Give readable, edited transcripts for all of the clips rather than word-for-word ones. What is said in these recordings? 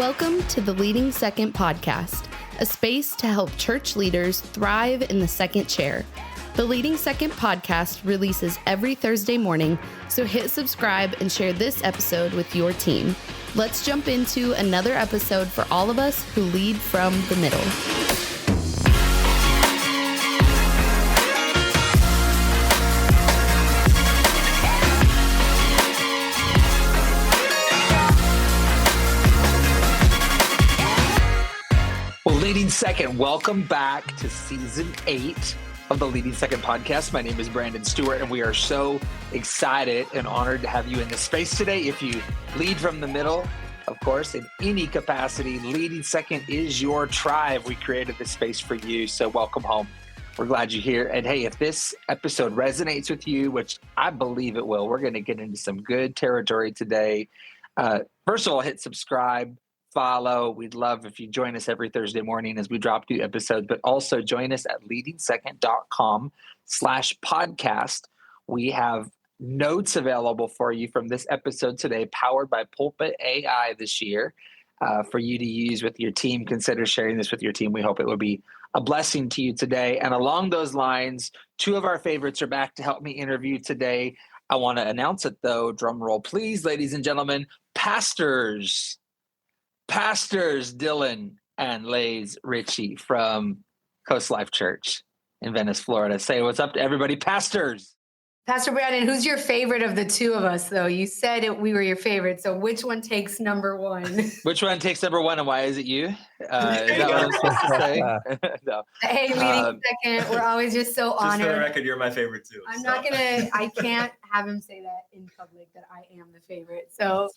Welcome to the Leading Second podcast, a space to help church leaders thrive in the second chair. The Leading Second podcast releases every Thursday morning, so hit subscribe and share this episode with your team. Let's jump into another episode for all of us who lead from the middle. Well, Leading Second, welcome back to Season 8 of the Leading Second podcast. My name is Brandon Stewart, and we are so excited and honored to have you in this space today. If you lead from the middle, of course, in any capacity, Leading Second is your tribe. We created this space for you, so welcome home. We're glad you're here. And hey, if this episode resonates with you, which I believe it will, we're going to get into some good territory today. First of all, hit subscribe. Follow. We'd love if you join us every Thursday morning as we drop new episodes, but also join us at leadingsecond.com/podcast. We have notes available for you from this episode today, powered by Pulpit AI this year, for you to use with your team. Consider sharing this with your team. We hope it will be a blessing to you today. And along those lines, two of our favorites are back to help me interview today. I want to announce it though. Drum roll, please, ladies and gentlemen. Pastors Dillon and Leydanis Ritchie from CoastLife Church in Venice, Florida. Say what's up to everybody. Pastors. Pastor Brandon, who's your favorite of the two of us, though? You said we were your favorite, so which one takes number one? Which one takes number one, and why is it you? Is that what I'm supposed to say? No. Hey, Leading Second, we're always just so honored. Just for the record, you're my favorite too. I can't have him say that in public, that I am the favorite. So,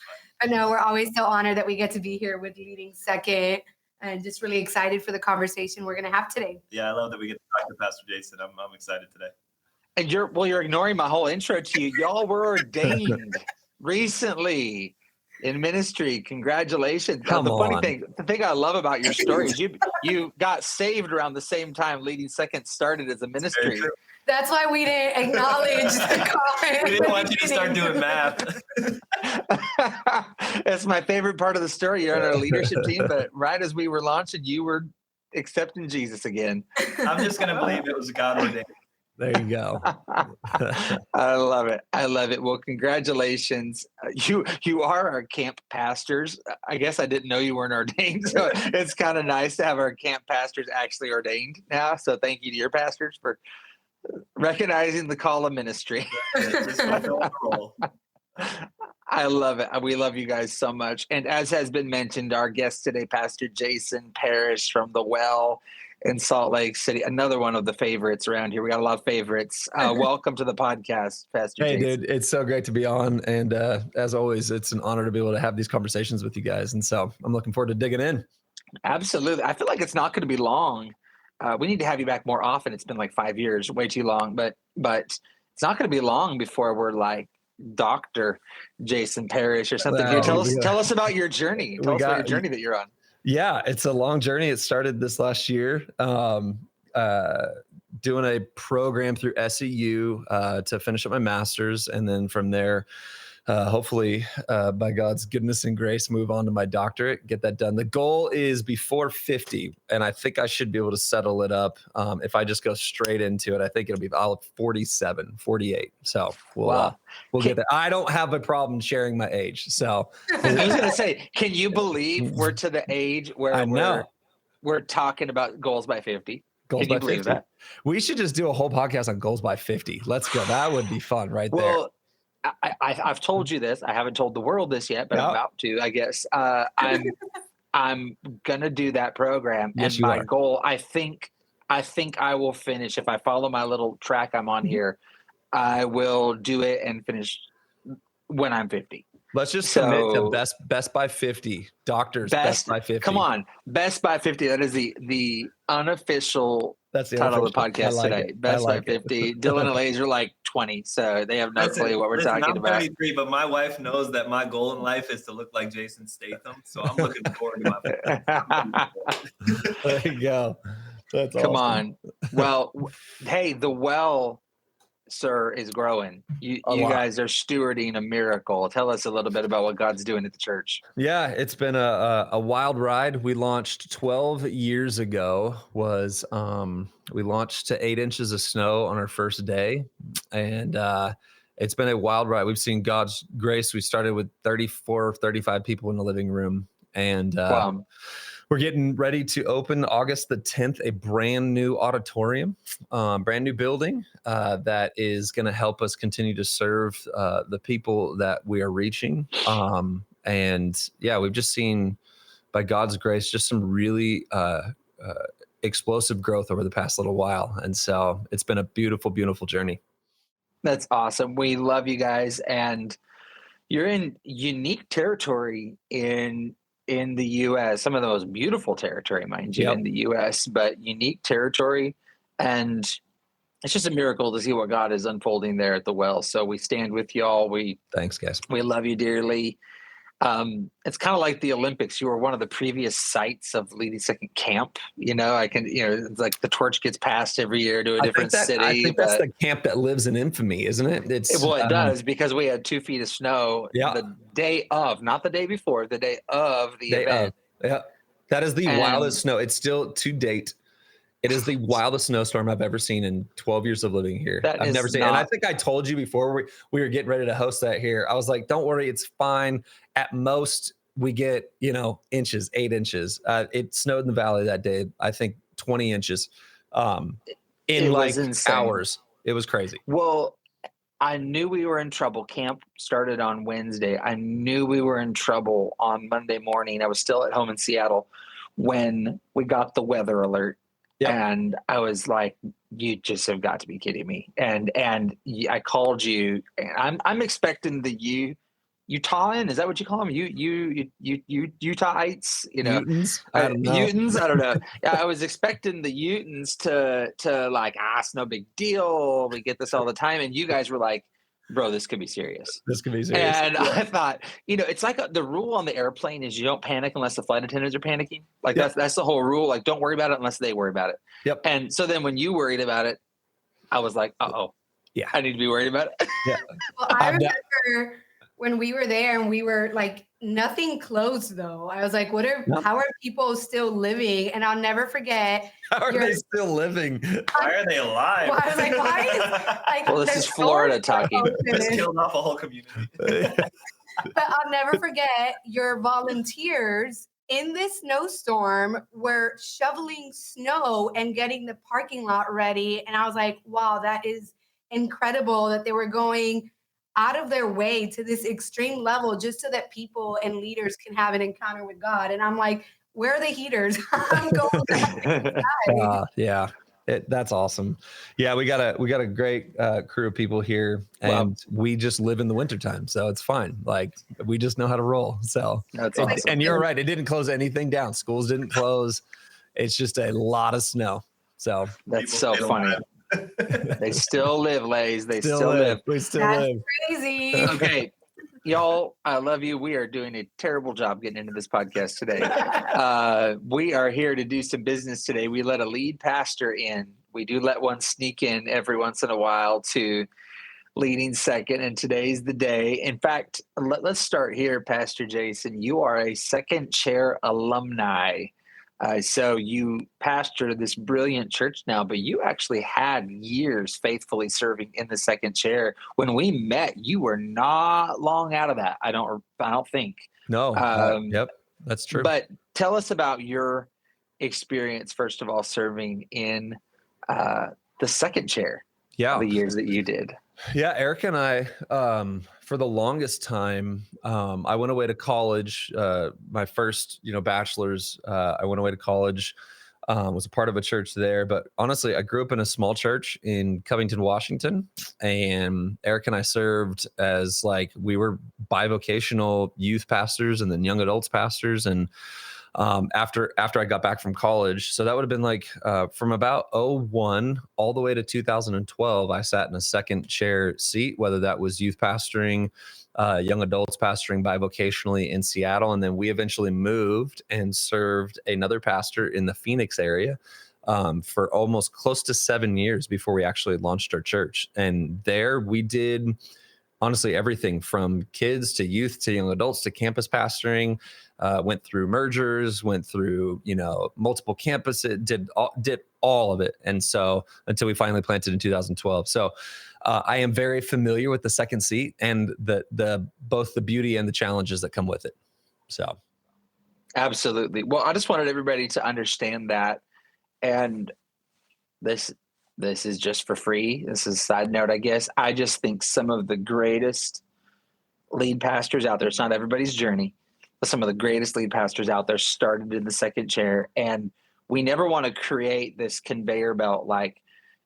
I know we're always so honored that we get to be here with Leading Second, and just really excited for the conversation we're going to have today. Yeah, I love that we get to talk to Pastor Jason. I'm excited today. And you're ignoring my whole intro to you. Y'all were ordained recently in ministry. Congratulations. The thing I love about your story is you got saved around the same time Leading Second started as a ministry. That's why we didn't acknowledge the comment. We didn't want you to start doing math. That's my favorite part of the story. You're on our leadership team, but right as we were launching, you were accepting Jesus again. I'm just going to believe it was God ordained. There you go. I love it. Well, congratulations. You are our camp pastors. I guess I didn't know you weren't ordained. So it's kind of nice to have our camp pastors actually ordained now. So thank you to your pastors for recognizing the call of ministry. I love it. We love you guys so much. And as has been mentioned, our guest today, Pastor Jason Parrish from The Well in Salt Lake City, another one of the favorites around here. We got a lot of favorites. Welcome to the podcast, Pastor Jason. Hey, dude, it's so great to be on. And as always, it's an honor to be able to have these conversations with you guys. And so I'm looking forward to digging in. Absolutely. I feel like it's not going to be long. We need to have you back more often. It's been like 5 years, way too long. But it's not going to be long before we're like Dr. Jason Parrish or something. Here, tell us about your journey. Tell us about your journey that you're on. Yeah, it's a long journey. It started this last year, doing a program through SEU to finish up my master's. And then from there, hopefully, by God's goodness and grace, move on to my doctorate, get that done. The goal is before 50, and I think I should be able to settle it up. If I just go straight into it, I think it'll be 47, 48. So we'll get there. I don't have a problem sharing my age. So I was going to say, can you believe we're to the age where we're talking about goals by 50? Goals can you by believe 50. That? We should just do a whole podcast on goals by 50. Let's go. That would be fun there. I've told you this. I haven't told the world this yet, but I'm about to, I guess. I'm gonna do that program, yes, and my goal, I think I will finish. If I follow my little track I'm on here, I will do it and finish when I'm 50. Let's just commit to best by 50. Doctors, best by 50. Come on, best by 50. That is the unofficial. That's the title of the podcast today. Best by 50. Dillon and Leydanis are like 20, so they have no clue what we're talking about. I'm 33, but my wife knows that my goal in life is to look like Jason Statham, so I'm looking forward to my There you go. That's Come awesome. on. Well, hey, The Well sir, is growing. You A lot. guys are stewarding a miracle. Tell us a little bit about what God's doing at the church. Yeah, it's been a wild ride. We launched 12 years ago. We launched to 8 inches of snow on our first day, and it's been a wild ride. We've seen God's grace. We started with 34, 35 people in the living room, and Wow. we're getting ready to open August the 10th, a brand new auditorium, brand new building that is going to help us continue to serve the people that we are reaching. And yeah, we've just seen, by God's grace, just some really explosive growth over the past little while. And so it's been a beautiful, beautiful journey. That's awesome. We love you guys. And you're in unique territory in the U.S., some of the most beautiful territory, mind you, Yep. in the U.S., but unique territory. And it's just a miracle to see what God is unfolding there at the well. So we stand with y'all. Thanks, guys. We love you dearly. It's kind of like the Olympics. You were one of the previous sites of Leading Second Camp. It's like the torch gets passed every year to a different city. I think that's the camp that lives in infamy, isn't it? It does, because we had 2 feet of snow the day of, not the day before, the day of the event. Yeah, that is the wildest snow. It's still, to date, it is the wildest snowstorm I've ever seen in 12 years of living here. I've never seen it. And I think I told you before we were getting ready to host that here. I was like, don't worry, it's fine. At most, we get, 8 inches. It snowed in the valley that day, I think 20 inches in like hours. It was crazy. Well, I knew we were in trouble. Camp started on Wednesday. I knew we were in trouble on Monday morning. I was still at home in Seattle when we got the weather alert. Yep. And I was like, you just have got to be kidding me. And I called you. And I'm expecting the Utahan, is that what you call them? Utahites, Utahns? I don't know. Utahns, I don't know. I was expecting the Utahns to like, it's no big deal. We get this all the time. And you guys were like, bro, this could be serious. This could be serious. And I thought, it's like the rule on the airplane is you don't panic unless the flight attendants are panicking. Like that's the whole rule. Like, don't worry about it unless they worry about it. Yep. And so then when you worried about it, I was like, yeah, I need to be worried about it. Yeah. Well, I remember when we were there and we were like, nothing closed though. I was like, how are people still living? And I'll never forget. How are they still living? Why are they alive? Well, I was like, why is well, this is Florida talking. This killed off a whole community. But I'll never forget your volunteers in this snowstorm were shoveling snow and getting the parking lot ready. And I was like, wow, that is incredible that they were going out of their way to this extreme level just so that people and leaders can have an encounter with God. And I'm like, where are the heaters? I'm going back. Yeah. That's awesome. Yeah, we got a great crew of people here, and we just live in the wintertime, so it's fine. Like, we just know how to roll. So that's awesome. And you're right, it didn't close anything down. Schools didn't close. It's just a lot of snow. So that's so funny. They still live, Lays. They still live. We still live. Crazy. Okay. Y'all, I love you. We are doing a terrible job getting into this podcast today. We are here to do some business today. We let a lead pastor in. We do let one sneak in every once in a while to Leading Second, and today's the day. In fact, let's start here, Pastor Jason. You are a second chair alumni. So you pastor this brilliant church now, but you actually had years faithfully serving in the second chair. When we met, you were not long out of that. I don't think. No. Yep, that's true. But tell us about your experience, first of all, serving in the second chair. Yeah, the years that you did. Yeah, Eric and I, for the longest time, I went away to college. My first, bachelor's, I went away to college, was a part of a church there. But honestly, I grew up in a small church in Covington, Washington. And Eric and I served as we were bivocational youth pastors and then young adults pastors. And after I got back from college, so that would have been from about 2001 all the way to 2012, I sat in a second chair seat, whether that was youth pastoring, young adults pastoring bivocationally in Seattle. And then we eventually moved and served another pastor in the Phoenix area. for almost close to 7 years before we actually launched our church. And there we did honestly everything from kids to youth to young adults to campus pastoring, went through mergers, went through, multiple campuses, did all of it. And so until we finally planted in 2012. So I am very familiar with the second seat and the both the beauty and the challenges that come with it. So. Absolutely. Well, I just wanted everybody to understand that. And this is just for free. This is a side note, I guess. I just think some of the greatest lead pastors out there, it's not everybody's journey, but some of the greatest lead pastors out there started in the second chair. And we never want to create this conveyor belt like,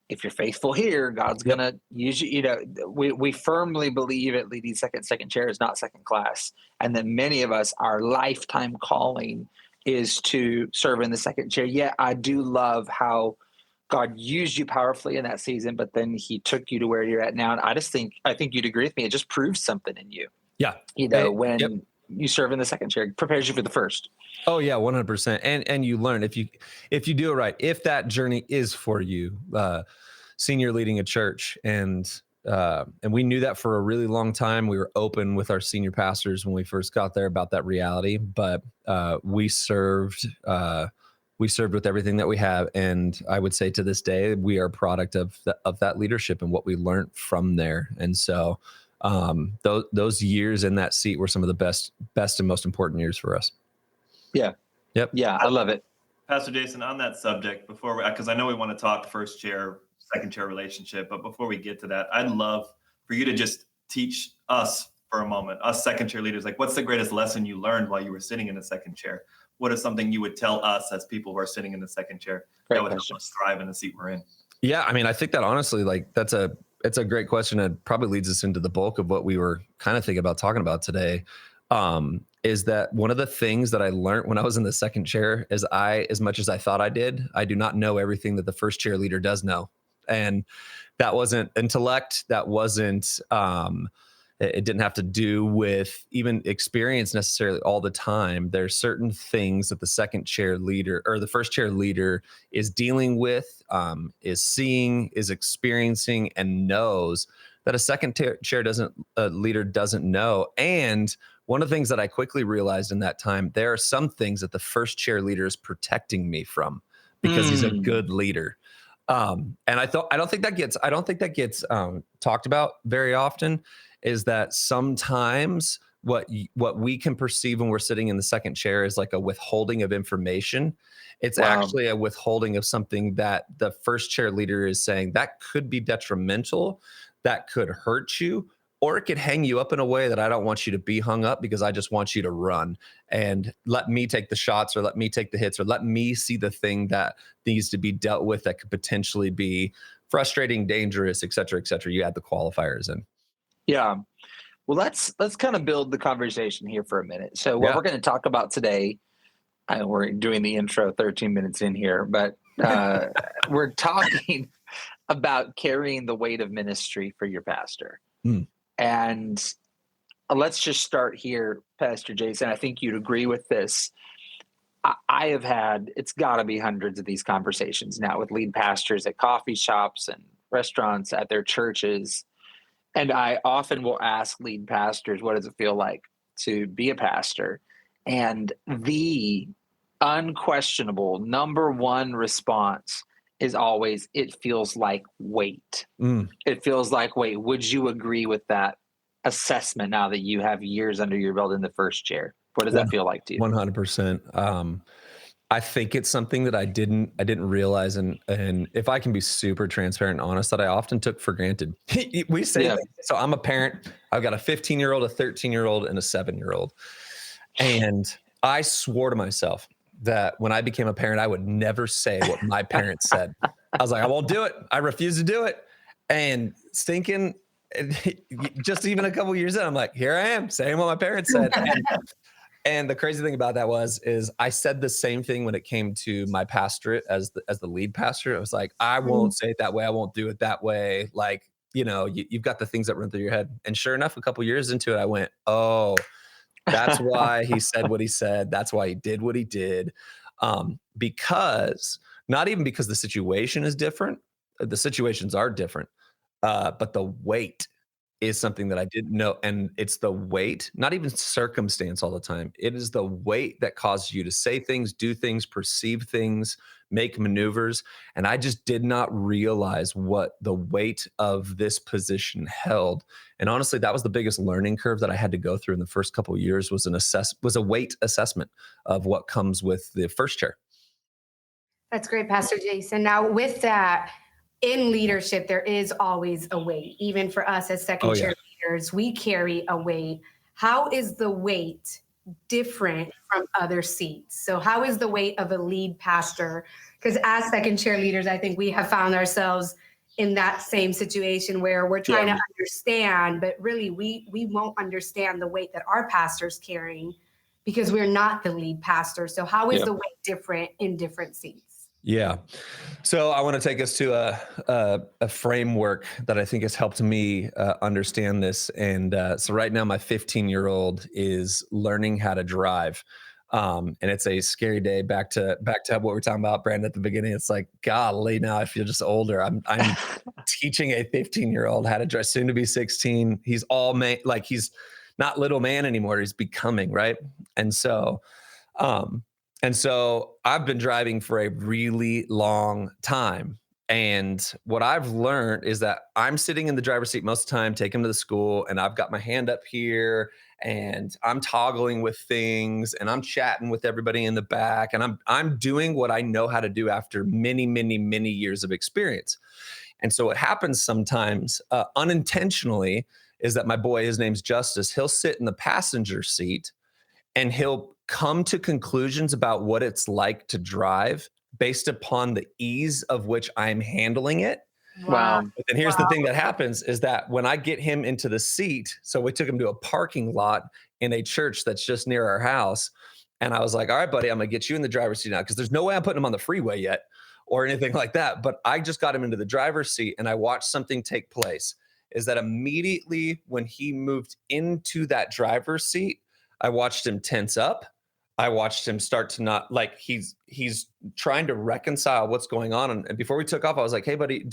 if you're faithful here, God's going to use you. We firmly believe at leading second chair is not second class. And then many of us, our lifetime calling is to serve in the second chair. Yeah, I do love how God used you powerfully in that season, but then he took you to where you're at now. And I think you'd agree with me. It just proves something in you. Yeah. When you serve in the second chair, it prepares you for the first. Oh yeah, 100%. And you learn if you do it right, if that journey is for you, senior leading a church. And we knew that for a really long time. We were open with our senior pastors when we first got there about that reality, but we served with everything that we have. And I would say to this day, we are a product of that leadership and what we learned from there. And so those years in that seat were some of the best and most important years for us. Yeah. Yep. Yeah. I love it. Pastor Jason, on that subject, because I know we want to talk first chair, second chair relationship, but before we get to that, I'd love for you to just teach us for a moment, us second chair leaders, like what's the greatest lesson you learned while you were sitting in the second chair? What is something you would tell us as people who are sitting in the second chair that would help us thrive in the seat we're in? Yeah, I mean, I think that honestly, like it's a great question. It probably leads us into the bulk of what we were kind of thinking about talking about today. Is that one of the things that I learned when I was in the second chair is as much as I thought I did, I do not know everything that the first chair leader does know. And that wasn't intellect. That wasn't, it didn't have to do with even experience necessarily all the time. There's certain things that the second chair leader or the first chair leader is dealing with, is seeing, is experiencing, and knows that a second chair leader doesn't know. And one of the things that I quickly realized in that time, there are some things that the first chair leader is protecting me from because he's a good leader. And I don't think that gets talked about very often, is that sometimes what we can perceive when we're sitting in the second chair is like a withholding of information. It's actually a withholding of something that the first chair leader is saying that could be detrimental, that could hurt you, or it could hang you up in a way that I don't want you to be hung up because I just want you to run and let me take the shots or let me take the hits or let me see the thing that needs to be dealt with that could potentially be frustrating, dangerous, et cetera, et cetera. You add the qualifiers in. Yeah. Well, let's kind of build the conversation here for a minute. So what we're going to talk about today, we're doing the intro 13 minutes in here, but we're talking about carrying the weight of ministry for your pastor. And let's just start here, Pastor Jason. I think you'd agree with this. I have had, it's got to be hundreds of these conversations now with lead pastors at coffee shops and restaurants, at their churches. And I often will ask lead pastors, what does it feel like to be a pastor? And the unquestionable number one response is always, it feels like weight. It feels like weight. Would you agree with that assessment now that you have years under your belt in the first chair? What does that feel like to you? 100%. I think it's something that I didn't realize. And if I can be super transparent and honest, that I often took for granted. We say, so I'm a parent. I've got a 15-year-old, a 13-year-old, and a 7-year-old. And I swore to myself that when I became a parent, I would never say what my parents said. I was like, I won't do it. I refuse to do it. And thinking, just even a couple of years in, I'm like, here I am saying what my parents said. And the crazy thing about that is I said the same thing when it came to my pastorate as the lead pastor. I was like, I won't say it that way. I won't do it that way. Like, you've got the things that run through your head. And sure enough, a couple of years into it, I went, oh, that's why he said what he said. That's why he did what he did. Because not even because the situation is different. The situations are different, but the weight is something that I didn't know. And it's the weight, not even circumstance all the time. It is the weight that causes you to say things, do things, perceive things, make maneuvers. And I just did not realize what the weight of this position held. And honestly, that was the biggest learning curve that I had to go through in the first couple of years, was a weight assessment of what comes with the first chair. That's great, Pastor Jason. Now, with that, in leadership, there is always a weight. Even for us as second chair leaders, we carry a weight. How is the weight different from other seats? So how is the weight of a lead pastor? Because as second chair leaders, I think we have found ourselves in that same situation where we're trying to understand, but really we won't understand the weight that our pastor's carrying because we're not the lead pastor. So how is the weight different in different seats? Yeah. So I want to take us to a framework that I think has helped me understand this. And so right now, my 15-year-old is learning how to drive. And it's a scary day. Back to what we were talking about, Brandon, at the beginning. It's like, golly, now I feel just older. I'm teaching a 15-year-old how to drive, soon to be 16. He's he's not little man anymore. He's becoming, right? And so I've been driving for a really long time. And what I've learned is that I'm sitting in the driver's seat most of the time, take him to the school, and I've got my hand up here and I'm toggling with things and I'm chatting with everybody in the back. And I'm doing what I know how to do after many, many, many years of experience. And so what happens sometimes unintentionally is that my boy, his name's Justice, he'll sit in the passenger seat and he'll come to conclusions about what it's like to drive based upon the ease of which I'm handling it. Wow. But then here's the thing that happens is that when I get him into the seat, so we took him to a parking lot in a church that's just near our house. And I was like, all right, buddy, I'm going to get you in the driver's seat now, because there's no way I'm putting him on the freeway yet or anything like that. But I just got him into the driver's seat and I watched something take place, is that immediately when he moved into that driver's seat, I watched him tense up. I watched him start to not, like, he's trying to reconcile what's going on. And before we took off, I was like, hey buddy,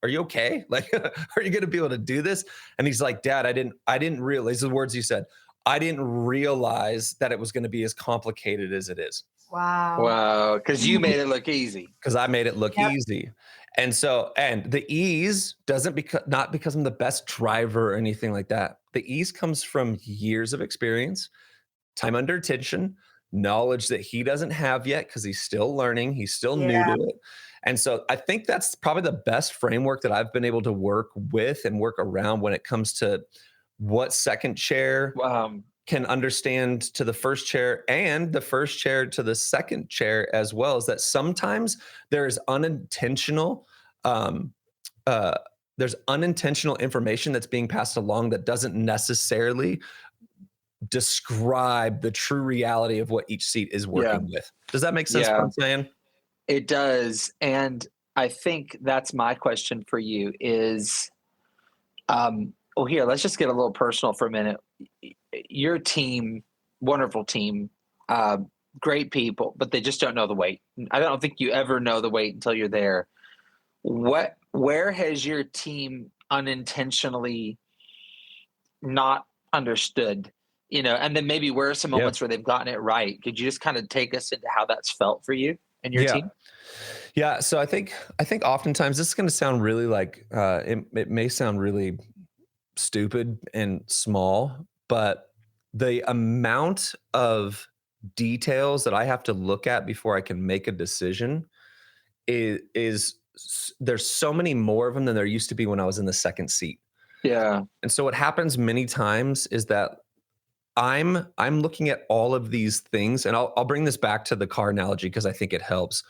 are you okay? Like, are you going to be able to do this? And he's like, Dad, I didn't realize, the words he said, I didn't realize that it was going to be as complicated as it is. Wow. Cause you made it look easy. Cause I made it look easy. And the ease doesn't not because I'm the best driver or anything like that. The ease comes from years of experience, time under tension, knowledge that he doesn't have yet because he's still learning. He's still new to it. And so I think that's probably the best framework that I've been able to work with and work around when it comes to what second chair can understand to the first chair and the first chair to the second chair as well, is that sometimes there's unintentional information that's being passed along that doesn't necessarily describe the true reality of what each seat is working with. Does that make sense what I'm saying? It does. And I think that's my question for you is, here, let's just get a little personal for a minute. Your team, wonderful team, great people, but they just don't know the weight. I don't think you ever know the weight until you're there. Where has your team unintentionally not understood? And then maybe where are some moments where they've gotten it right? Could you just kind of take us into how that's felt for you and your team? Yeah. So I think oftentimes this is going to sound really like, it may sound really stupid and small, but the amount of details that I have to look at before I can make a decision is there's so many more of them than there used to be when I was in the second seat. Yeah. And so what happens many times is that I'm looking at all of these things, and I'll bring this back to the car analogy because I think it helps.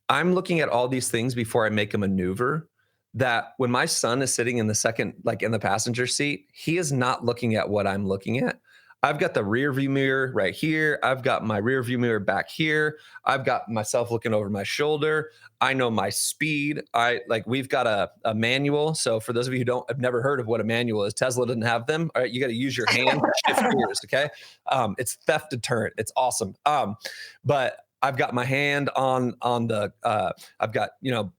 I'm looking at all these things before I make a maneuver, that when my son is sitting in the second, like in the passenger seat, he is not looking at what I'm looking at. I've got the rear view mirror right here. I've got my rear view mirror back here. I've got myself looking over my shoulder. I know my speed. We've got a manual. So for those of you who have never heard of what a manual is, Tesla doesn't have them. All right, you got to use your hand to shift gears. Okay, it's theft deterrent. It's awesome. But I've got my hand on the I've got,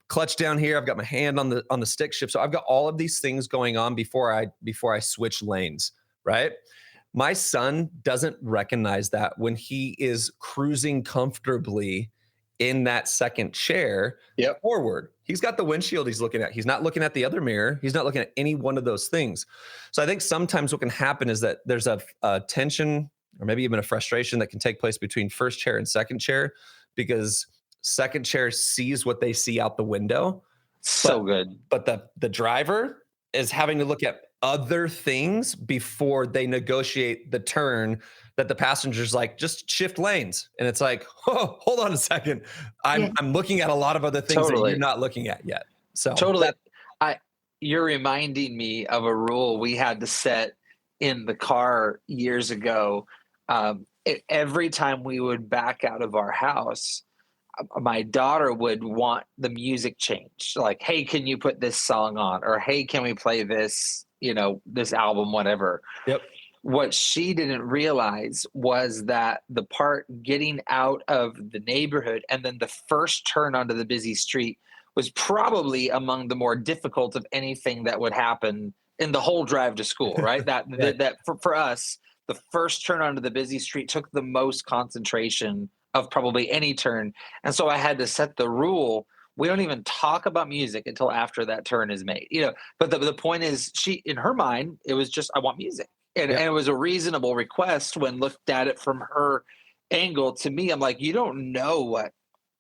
clutch down here. I've got my hand on the stick shift. So I've got all of these things going on before I switch lanes, right? My son doesn't recognize that when he is cruising comfortably in that second chair forward. He's got the windshield he's looking at. He's not looking at the other mirror. He's not looking at any one of those things. So I think sometimes what can happen is that there's a tension or maybe even a frustration that can take place between first chair and second chair, because second chair sees what they see out the window. But the driver is having to look at other things before they negotiate the turn that the passenger's like, just shift lanes. And it's like, oh, hold on a second. I'm looking at a lot of other things that you're not looking at yet. So you're reminding me of a rule we had to set in the car years ago. Every time we would back out of our house, my daughter would want the music changed. Like, hey, can you put this song on? Or, hey, can we play this, this album, whatever. Yep. What she didn't realize was that the part getting out of the neighborhood and then the first turn onto the busy street was probably among the more difficult of anything that would happen in the whole drive to school, right? That for us, the first turn onto the busy street took the most concentration of probably any turn. And so I had to set the rule. We don't even talk about music until after that turn is made, but the point is, she, in her mind, it was just, I want music. And it was a reasonable request when looked at it from her angle. To me, I'm like, you don't know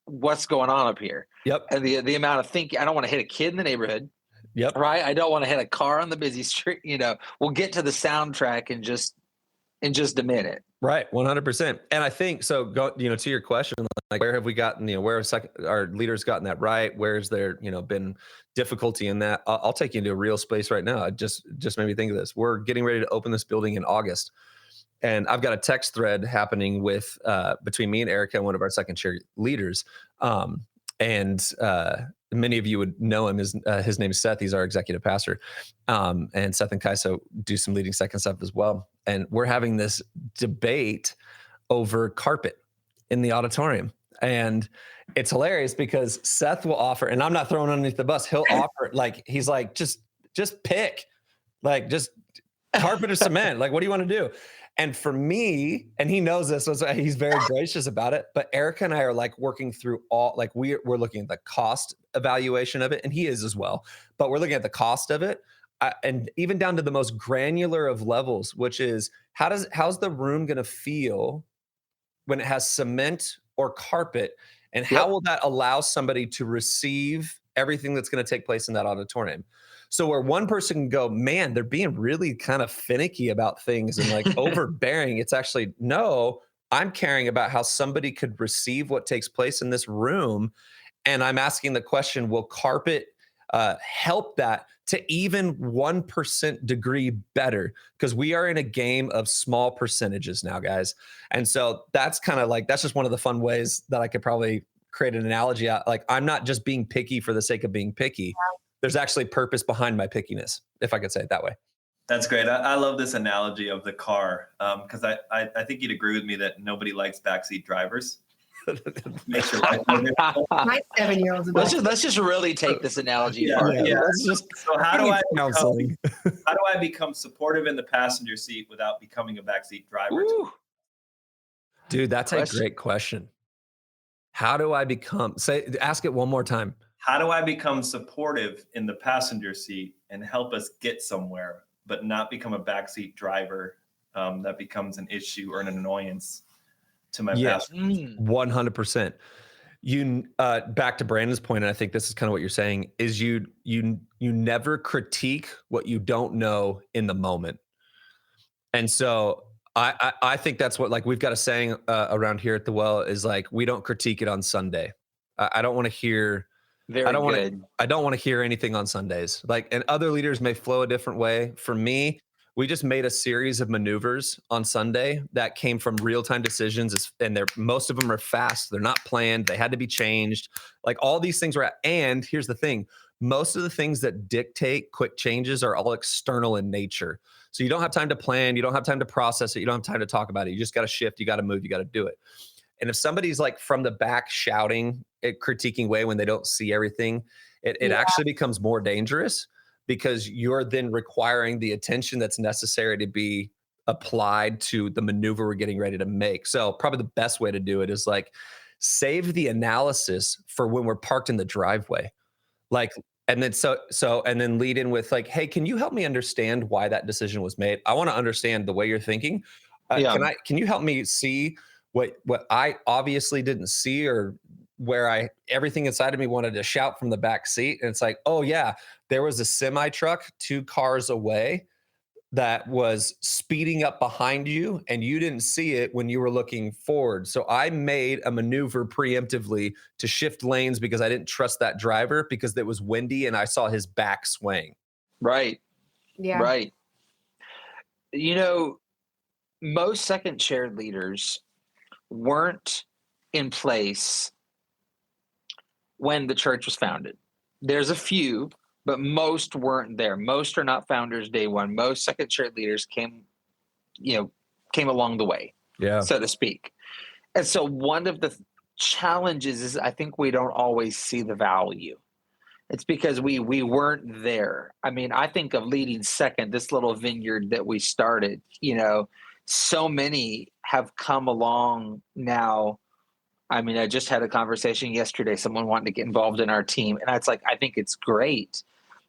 what's going on up here. Yep. And the amount of thinking, I don't want to hit a kid in the neighborhood. Yep. Right. I don't want to hit a car on the busy street. We'll get to the soundtrack in just a minute. Right. 100%. And I think, so go, to your question, like, where have we gotten, where have our leaders gotten that right? Where's there, been difficulty in that? I'll take you into a real space right now. It just made me think of this. We're getting ready to open this building in August. And I've got a text thread happening with, between me and Erica, one of our second chair leaders. And many of you would know him. His name is Seth. He's our executive pastor. And Seth and Kaiso do some leading second stuff as well. And we're having this debate over carpet in the auditorium. And it's hilarious because Seth will offer, and I'm not throwing underneath the bus, he'll offer, like, he's like, just pick, like, just carpet or cement. Like, what do you want to do? And for me, and he knows this, so he's very gracious about it, but Erica and I are like working through all, like, we're looking at the cost evaluation of it, and he is as well, but we're looking at the cost of it. And even down to the most granular of levels, which is how's the room going to feel when it has cement or carpet, and how will that allow somebody to receive everything that's going to take place in that auditorium? So where one person can go, man, they're being really kind of finicky about things and like overbearing. It's actually, no, I'm caring about how somebody could receive what takes place in this room. And I'm asking the question, will carpet help that to even 1% degree better? Because we are in a game of small percentages now, guys. And so that's kind of like, that's just one of the fun ways that I could probably create an analogy out. Like, I'm not just being picky for the sake of being picky. There's actually purpose behind my pickiness, if I could say it that way. That's great. I love this analogy of the car, because I think you'd agree with me that nobody likes backseat drivers. Makes your life more difficult. My 7-year-old's Let's just really take this analogy. So how do I become supportive in the passenger seat without becoming a backseat driver? Dude, that's a great question. How do I ask it one more time. How do I become supportive in the passenger seat and help us get somewhere, but not become a backseat driver that becomes an issue or an annoyance to my passenger? 100%. You back to Brandon's point, and I think this is kind of what you're saying, is you never critique what you don't know in the moment. And so I think that's what, like, we've got a saying around here at the Well is like, we don't critique it on Sunday. I don't want to hear. I don't want to hear anything on Sundays. Like, and other leaders may flow a different way. For me, we just made a series of maneuvers on Sunday that came from real-time decisions, and most of them are fast. They're not planned. They had to be changed. Like, all these things were. And here's the thing: most of the things that dictate quick changes are all external in nature. So you don't have time to plan. You don't have time to process it. You don't have time to talk about it. You just got to shift. You got to move. You got to do it. And if somebody's like from the back shouting, critiquing way when they don't see everything, it actually becomes more dangerous because you're then requiring the attention that's necessary to be applied to the maneuver we're getting ready to make. So probably the best way to do it is like save the analysis for when we're parked in the driveway. Like, and then lead in with like, hey, can you help me understand why that decision was made? I want to understand the way you're thinking. Can you help me see what I obviously didn't see, or where everything inside of me wanted to shout from the back seat? And it's like, oh yeah, there was a semi truck 2 cars away that was speeding up behind you and you didn't see it when you were looking forward. So I made a maneuver preemptively to shift lanes because I didn't trust that driver because it was windy and I saw his back swaying. Right. Yeah. Right. You know, most second chair leaders weren't in place when the church was founded. There's a few, but most weren't there. Most are not founders day one. Most second chair leaders came along the way, so to speak. And so one of the challenges is I think we don't always see the value. It's because we weren't there. I mean, I think of Leading Second, this little vineyard that we started, so many have come along now. I mean, I just had a conversation yesterday, someone wanting to get involved in our team. And it's like, I think it's great.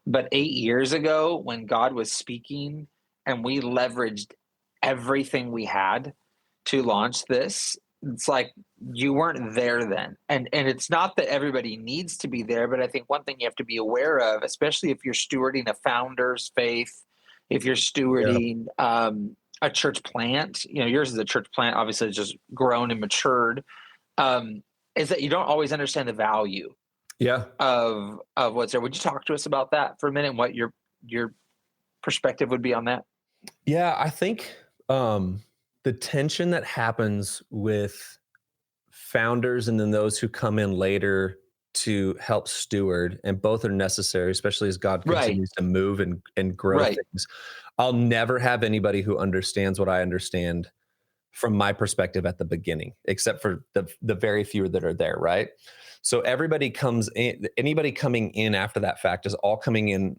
But 8 years ago, when God was speaking and we leveraged everything we had to launch this, it's like you weren't there then. And it's not that everybody needs to be there, but I think one thing you have to be aware of, especially if you're stewarding a founder's faith, if you're stewarding a church plant, yours is a church plant, obviously it's just grown and matured, is that you don't always understand the value of what's there. Would you talk to us about that for a minute and what your perspective would be on that? Yeah, I think the tension that happens with founders and then those who come in later to help steward, and both are necessary, especially as God continues to move and grow things. I'll never have anybody who understands what I understand from my perspective at the beginning, except for the very few that are there, right? So everybody comes in, anybody coming in after that fact is all coming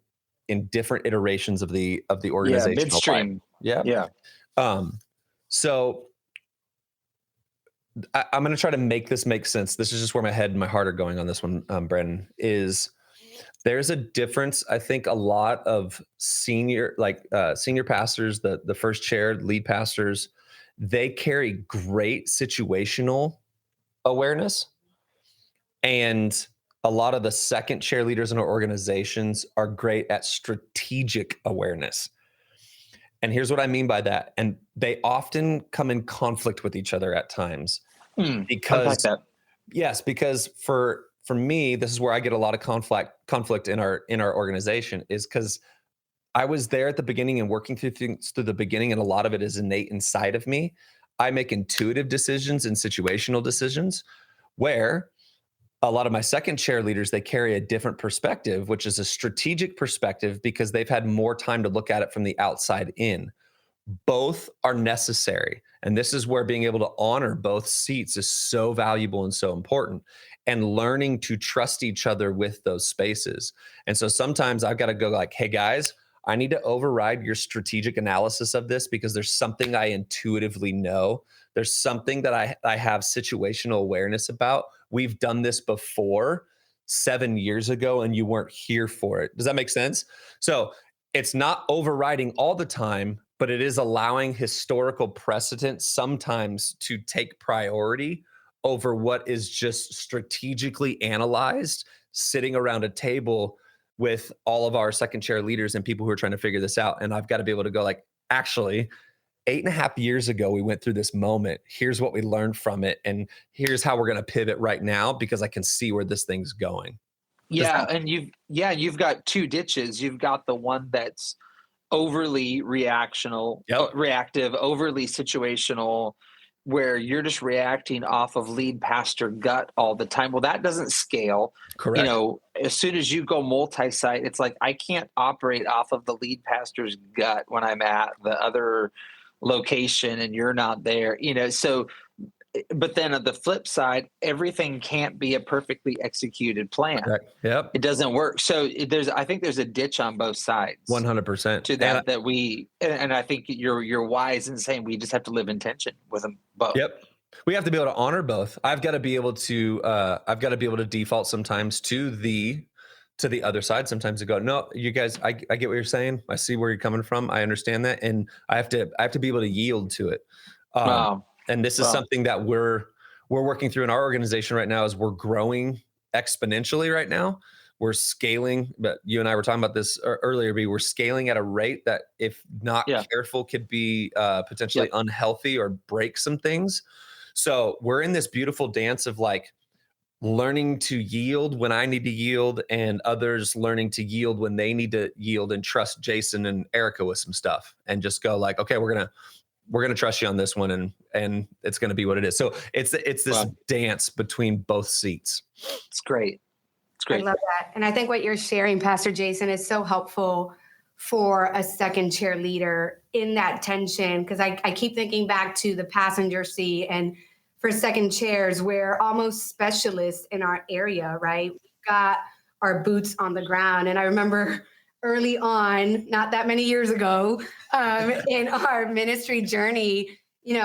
in different iterations of the organizational midstream. Yeah. So I'm going to try to make this make sense. This is just where my head and my heart are going on this one, Brandon, is there's a difference. I think a lot of senior pastors, the first chair, lead pastors, they carry great situational awareness. And a lot of the second chair leaders in our organizations are great at strategic awareness. And here's what I mean by that. And they often come in conflict with each other at times. Because for me, this is where I get a lot of conflict in our organization, is because I was there at the beginning and working through things through the beginning, and a lot of it is innate inside of me. I make intuitive decisions and situational decisions, where a lot of my second chair leaders, they carry a different perspective, which is a strategic perspective, because they've had more time to look at it from the outside in. Both are necessary. And this is where being able to honor both seats is so valuable and so important, and learning to trust each other with those spaces. And so sometimes I've got to go like, hey guys, I need to override your strategic analysis of this because there's something I intuitively know. There's something that I have situational awareness about. We've done this before 7 years ago and you weren't here for it. Does that make sense? So it's not overriding all the time, but it is allowing historical precedent sometimes to take priority over what is just strategically analyzed, sitting around a table with all of our second chair leaders and people who are trying to figure this out. And I've got to be able to go like, actually, 8.5 years ago, we went through this moment. Here's what we learned from it. And here's how we're going to pivot right now, because I can see where this thing's going. And you've got two ditches. You've got the one that's overly reactive, overly situational, where you're just reacting off of lead pastor gut all the time. Well, that doesn't scale. Correct. As soon as you go multi-site, it's like, I can't operate off of the lead pastor's gut when I'm at the other location and you're not there, so but then on the flip side, everything can't be a perfectly executed plan. Correct. Yep. It doesn't work. So I think there's a ditch on both sides 100%. to that, and I think you're wise in saying we just have to live in tension with them both. Yep. We have to be able to honor both. I've got to be able to default sometimes to the other side, sometimes to go, no, you guys, I get what you're saying. I see where you're coming from. I understand that. And I have to be able to yield to it. And this is something that we're working through in our organization right now. As we're growing exponentially right now, we're scaling. But you and I were talking about this earlier. We're scaling at a rate that, if not careful, could be potentially unhealthy or break some things. So we're in this beautiful dance of like learning to yield when I need to yield, and others learning to yield when they need to yield, and trust Jason and Erica with some stuff, and just go like, okay, we're gonna trust you on this one, and it's gonna be what it is. So it's this dance between both seats. It's great. It's great. I love that. And I think what you're sharing, Pastor Jason, is so helpful for a second chair leader in that tension. Because I keep thinking back to the passenger seat, and for second chairs, we're almost specialists in our area, right? We've got our boots on the ground. And I remember early on, not that many years ago, in our ministry journey,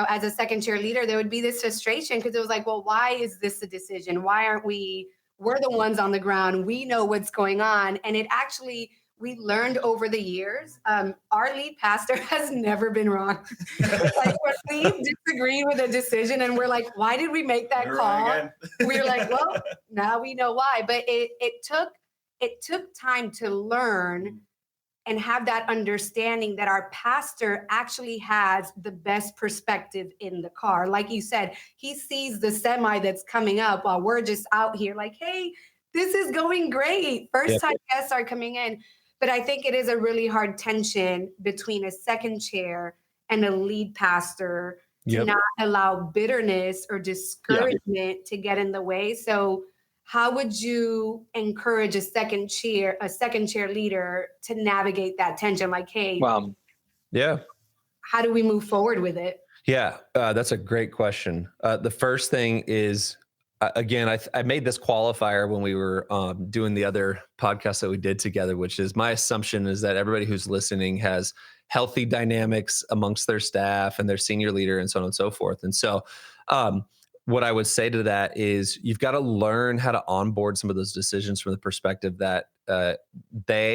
as a second chair leader, there would be this frustration because it was like, well, why is this a decision? Why aren't we're the ones on the ground. We know what's going on. And it actually, we learned over the years, our lead pastor has never been wrong. Like when we disagreed with a decision and we're like, why did we make that call? We're like, well, now we know why. But it took time to learn and have that understanding that our pastor actually has the best perspective in the car. Like you said, he sees the semi that's coming up while we're just out here like, hey, this is going great. First time guests are coming in. But I think it is a really hard tension between a second chair and a lead pastor to not allow bitterness or discouragement to get in the way. So how would you encourage a second chair leader to navigate that tension? Like, hey, how do we move forward with it? Yeah, that's a great question. The first thing is, again, I made this qualifier when we were doing the other podcast that we did together, which is my assumption is that everybody who's listening has healthy dynamics amongst their staff and their senior leader and so on and so forth. And so what I would say to that is you've got to learn how to onboard some of those decisions from the perspective that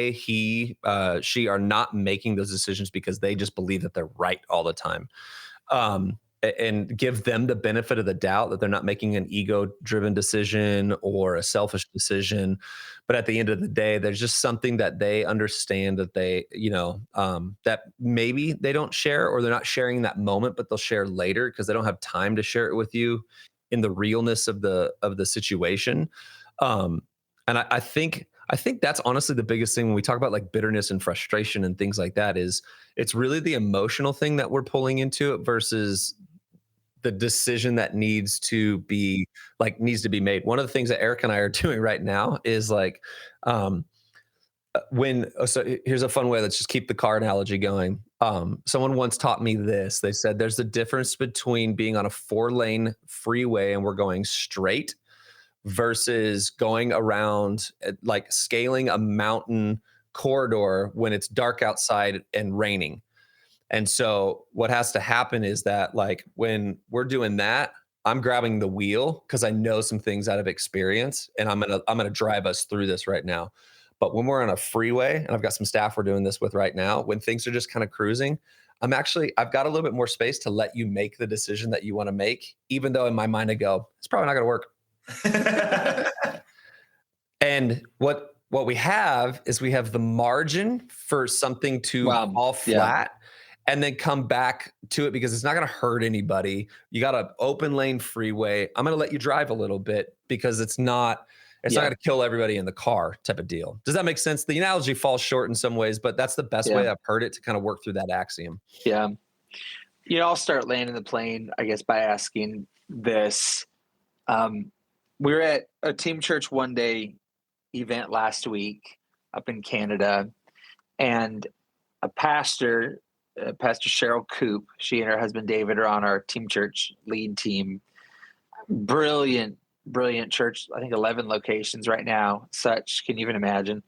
she are not making those decisions because they just believe that they're right all the time. And give them the benefit of the doubt that they're not making an ego-driven decision or a selfish decision. But at the end of the day, there's just something that they understand that they, that maybe they don't share, or they're not sharing in that moment, but they'll share later because they don't have time to share it with you in the realness of the situation. And I think that's honestly the biggest thing when we talk about like bitterness and frustration and things like that, is it's really the emotional thing that we're pulling into it versus the decision that needs to be made. One of the things that Eric and I are doing right now is like, so here's a fun way. Let's just keep the car analogy going. Someone once taught me this. They said there's a difference between being on a 4-lane freeway and we're going straight versus going around, like scaling a mountain corridor when it's dark outside and raining. And so what has to happen is that, like, when we're doing that, I'm grabbing the wheel because I know some things out of experience, and I'm gonna drive us through this right now. But when we're on a freeway, and I've got some staff we're doing this with right now, when things are just kind of cruising, I've got a little bit more space to let you make the decision that you want to make, even though in my mind I go, it's probably not going to work. And what we have is we have the margin for something to fall flat. And then come back to it because it's not going to hurt anybody. You got an open lane freeway. I'm going to let you drive a little bit because it's not going to kill everybody in the car type of deal. Does that make sense? The analogy falls short in some ways, but that's the best way I've heard it to kind of work through that axiom. Yeah. I'll start landing the plane, I guess, by asking this. We were at a Team Church One Day event last week up in Canada, and a Pastor Cheryl Coop, she and her husband David are on our Team Church lead team. Brilliant, brilliant church. I think 11 locations right now. Such, can you even imagine?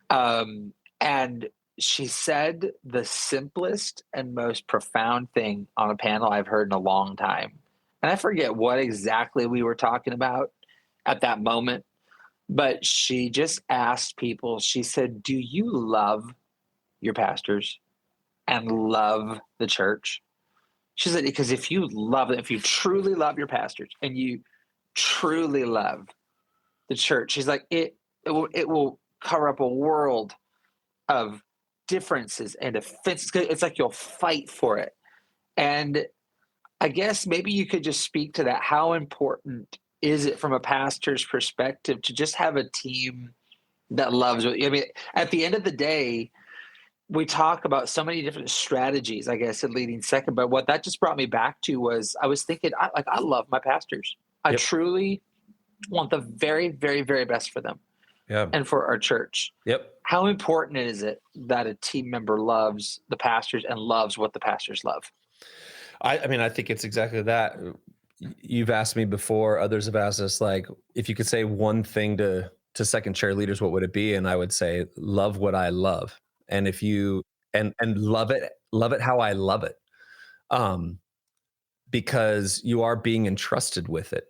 And she said the simplest and most profound thing on a panel I've heard in a long time. And I forget what exactly we were talking about at that moment, but she just asked people, she said, do you love your pastors and love the church? She said, because if you love it, if you truly love your pastors and you truly love the church, she's like, it will cover up a world of differences and offenses. It's like you'll fight for it. And I guess maybe you could just speak to that. How important is it from a pastor's perspective to just have a team that loves it? I mean, at the end of the day, we talk about so many different strategies, I guess, in leading second. But what that just brought me back to was I was thinking, I love my pastors. I truly want the very, very, very best for them. Yeah. And for our church. Yep. How important is it that a team member loves the pastors and loves what the pastors love? I mean, I think it's exactly that. You've asked me before, others have asked us, like, if you could say one thing to second chair leaders, what would it be? And I would say, love what I love. And if you, and love it how I love it. Because you are being entrusted with it.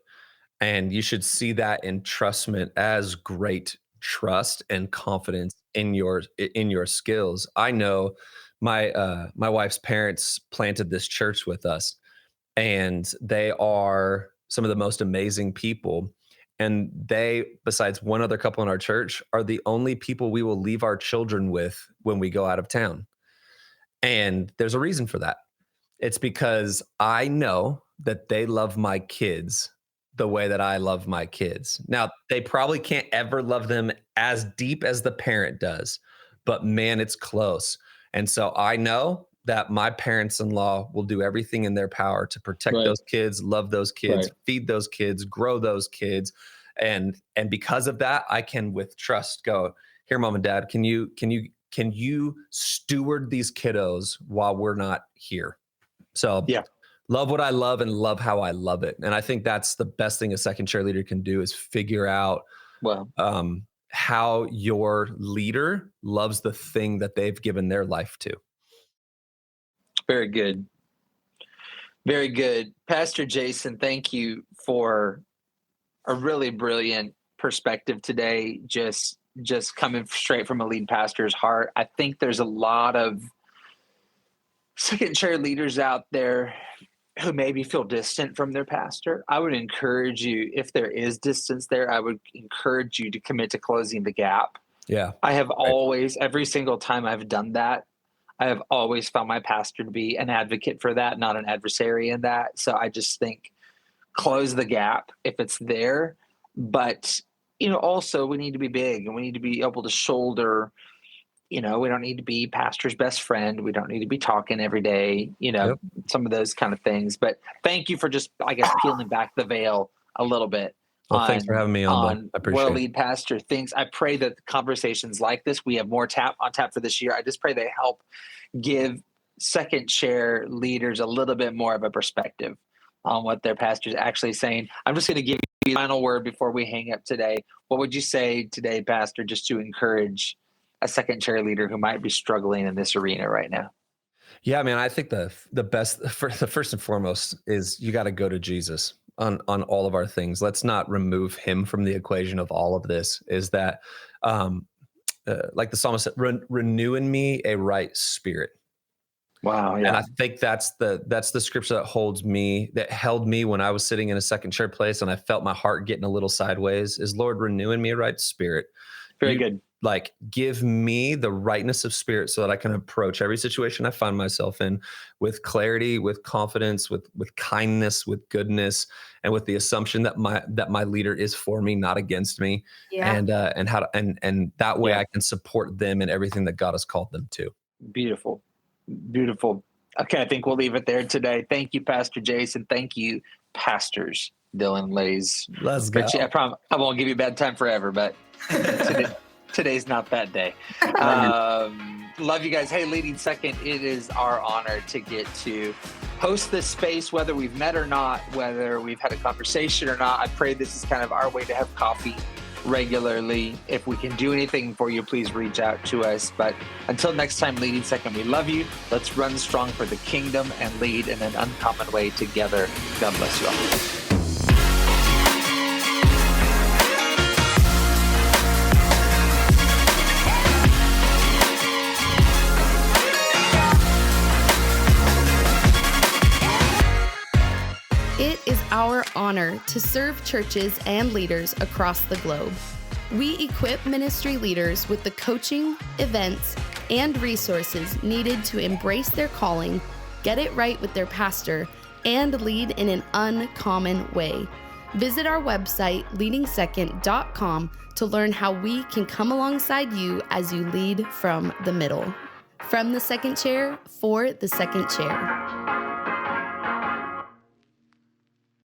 And you should see that entrustment as great trust and confidence in your skills. I know my wife's parents planted this church with us, and they are some of the most amazing people. And they, besides one other couple in our church, are the only people we will leave our children with when we go out of town. And there's a reason for that. It's because I know that they love my kids the way that I love my kids. Now, they probably can't ever love them as deep as the parent does, but man, it's close. And so I know that my parents-in-law will do everything in their power to protect those kids, love those kids, feed those kids, grow those kids. And because of that, I can with trust go, here, mom and dad, can you steward these kiddos while we're not here? So love what I love and love how I love it. And I think that's the best thing a second chair leader can do, is figure out how your leader loves the thing that they've given their life to. Very good. Very good. Pastor Jason, thank you for a really brilliant perspective today. Just coming straight from a lead pastor's heart. I think there's a lot of second chair leaders out there who maybe feel distant from their pastor. I would encourage you, if there is distance there, I would encourage you to commit to closing the gap. Yeah. I have always, every single time I've done that, I have always found my pastor to be an advocate for that, not an adversary in that. So I just think close the gap if it's there. But, also we need to be big, and we need to be able to shoulder. We don't need to be pastor's best friend. We don't need to be talking every day, some of those kind of things. But thank you for just, I guess, peeling back the veil a little bit. Well, thanks for having me on. I appreciate what a lead pastor thinks. I pray that conversations like this, we have more on tap for this year. I just pray they help give second chair leaders a little bit more of a perspective on what their pastor's actually saying. I'm just going to give you the final word before we hang up today. What would you say today, Pastor, just to encourage a second chair leader who might be struggling in this arena right now? Yeah, man, I think the first and foremost is you got to go to Jesus on all of our things. Let's not remove him from the equation of all of this. Is that like the psalmist said, renew in me a right spirit. Wow. Yeah. And I think that's the scripture that held me when I was sitting in a second chair place and I felt my heart getting a little sideways, is Lord, renew in me a right spirit. Very good. Like, give me the rightness of spirit so that I can approach every situation I find myself in with clarity, with confidence, with kindness, with goodness, and with the assumption that my leader is for me, not against me. Yeah. And that way I can support them in everything that God has called them to. Beautiful. Beautiful. Okay, I think we'll leave it there today. Thank you, Pastor Jason. Thank you, pastors Dillon and Leydanis. Let's go. Richie, I promise I won't give you bad time forever, but today's not that day. Love you guys. Hey, leading second, it is our honor to get to host this space, whether we've met or not, whether we've had a conversation or not. I pray this is kind of our way to have coffee regularly. If we can do anything for you, please reach out to us. But until next time, Leading Second, we love you. Let's run strong for the kingdom and lead in an uncommon way together. God bless you all. It is our honor to serve churches and leaders across the globe. We equip ministry leaders with the coaching, events, and resources needed to embrace their calling, get it right with their pastor, and lead in an uncommon way. Visit our website, leadingsecond.com, to learn how we can come alongside you as you lead from the middle. From the second chair, for the second chair.